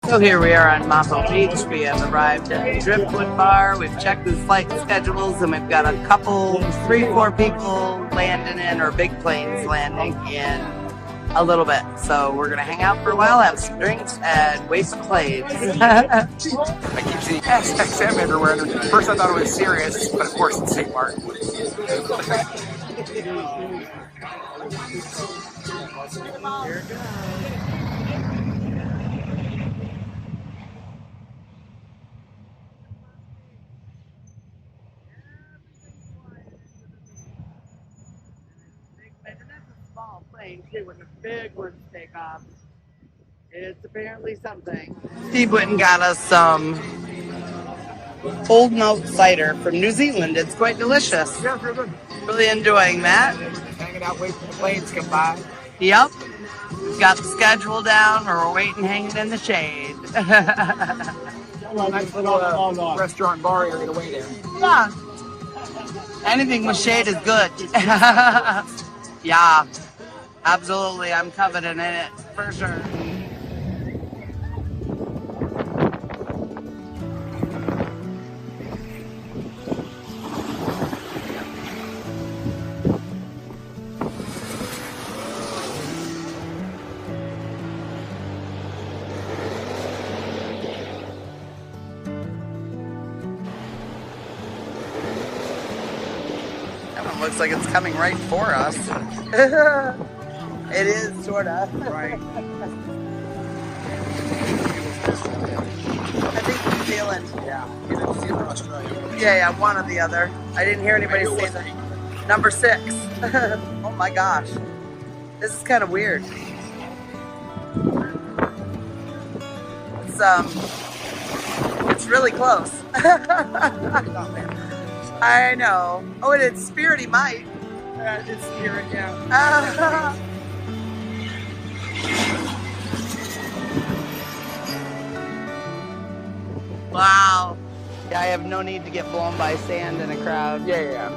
So here we are on Maho Beach. We have arrived at the Driftwood Bar. We've checked the flight schedules and we've got a couple, 3-4 people landing in, or big planes landing in a little bit. So we're going to hang out for a while, have some drinks, and wait for planes. I keep seeing SXM everywhere. And at first I thought it was serious, but of course it's St. Martin. Here it goes. Small plane too, when the big ones take off. It's apparently something. Steve went and got us some Old Malt cider from New Zealand. It's quite delicious. Yeah, real good. Really enjoying that. Hanging out, waiting for the planes to come by. Yep. We've got the schedule down, or we're waiting hanging in the shade. Nice little restaurant bar area to wait in. Yeah. Anything with shade is good. Yeah. Absolutely. I'm coveting in it for sure. Looks like it's coming right for us. It is, sort of. Right. I think New Zealand. Yeah. Either New Zealand or Australia. Yeah, one or the other. I didn't hear anybody say that. Number 6. Oh my gosh. This is kind of weird. It's really close. I know. Oh, and it's Spirity Mite. It's Spirit, yeah. Wow. Yeah, I have no need to get blown by sand in a crowd. Yeah.